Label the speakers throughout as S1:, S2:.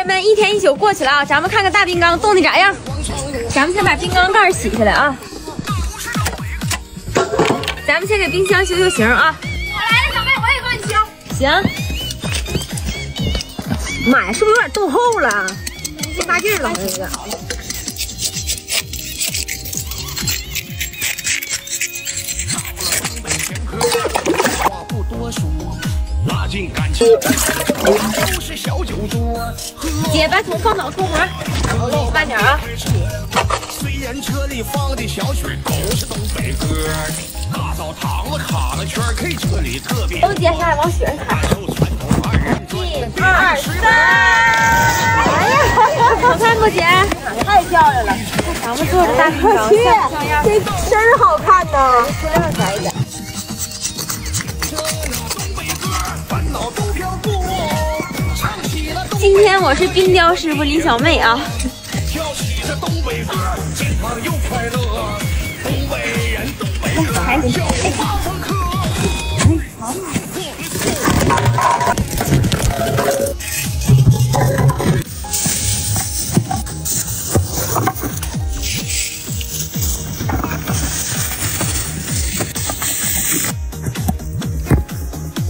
S1: 人们，一天一宿过去了啊，咱们看看大冰缸冻的咋样。咱们先把冰缸盖洗下来啊。咱们先给冰箱修修形啊。
S2: 我来了，小妹，我也帮你修。
S1: 行。
S2: 妈呀，是不是有点冻厚了？先大劲儿了，这个。
S3: 话不多说，拉近感情，都是小酒桌。
S1: 姐，把桶放倒脱模，我给你慢点啊。
S3: 虽然车里放的小曲都是东北歌，大澡堂子卡了圈 ，K 车里特别。
S1: 都姐，下来往雪上踩。
S3: 受传统2人转
S1: 1、2、3。哎呀，好看不姐？
S2: 太漂亮了！
S1: 咱们坐着大冰缸，
S2: 去，这身儿好看呢。
S1: 车上踩一点。今天我是冰雕师傅李小妹啊。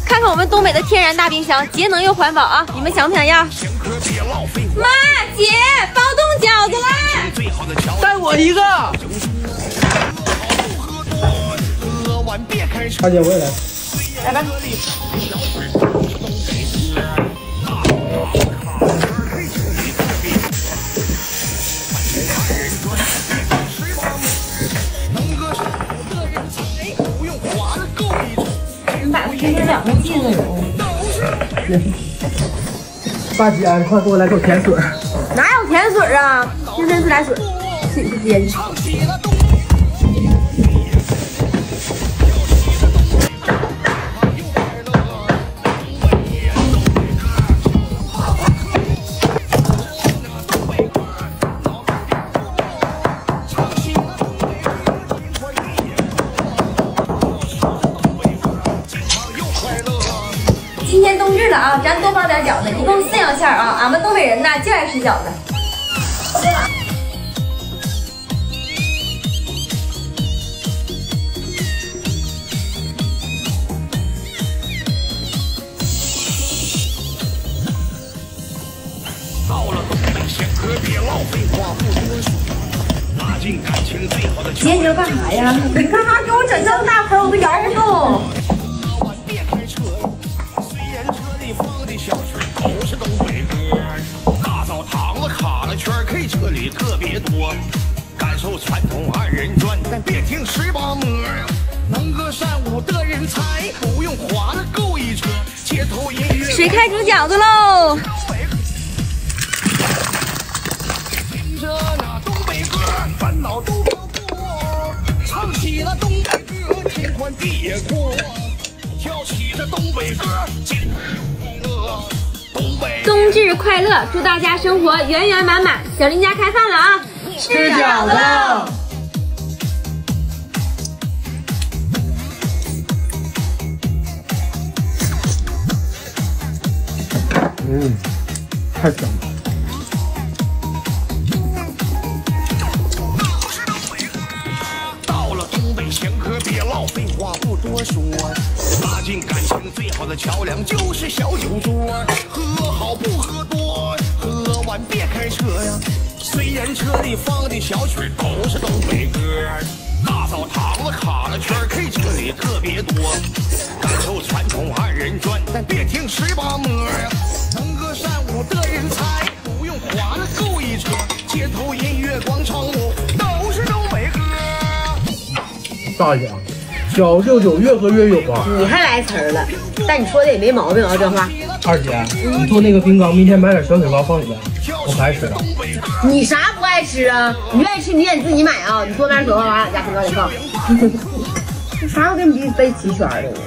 S1: 看看我们东北的天然大冰箱，节能又环保啊！你们想不想要？妈，姐，包冻饺子啦！
S4: 带我一个。大姐，我也来。
S1: 来吧。你把它拼成2个剂子有。
S4: 大姐，你快给我来口甜水。
S2: 哪有甜水啊？清真自来水，自己去接去。
S1: 今天冬至了啊，咱多包点饺子，一共4样馅儿啊。俺们东北人呢就爱吃饺子。
S3: 到了东北咸喝，别唠废话，不多说，拉近感情最好的。
S1: 姐，你要干啥呀？
S2: 你干啥给我整这么大盆，我都摇不动。
S3: 别开车，虽然车里放的小曲都是东北歌，大澡堂子卡了圈 ，K 车里特别多，感受传统2人转，但别听18模呀。能歌善舞的人才，不用花了够一车，街头音乐。
S1: 水开煮饺子喽！
S3: 听着那东北歌，烦恼都飘过，唱起了东北歌，天宽地也阔。跳起这东北歌，今日快乐，东北
S1: 冬至快乐，祝大家生活圆圆满满。小林家开饭了啊，
S4: 吃饺子。太香了。
S3: 到了东北咸喝，别唠废话，不多说。拉近感情最好的桥梁就是小酒桌，喝好不喝多，喝完别开车呀。虽然车里放的小曲都是东北歌，大澡堂子卡了圈 ，K 车里特别多，感受传统2人转，但别听18模呀。能歌善舞的人才，不用花了够一车，街头音乐广场舞都是东北歌。
S4: 大姐，小舅舅越喝越有啊。
S2: 你还来词儿了，但你说的也没毛病啊，这话。
S4: 二姐，你做那个冰缸，明天买点小雪糕放里边，我不爱吃了。
S2: 你啥不爱吃啊？你愿意吃你也自己买啊，你做点雪糕往俺家冰缸里放。啥我跟你背齐全的呢？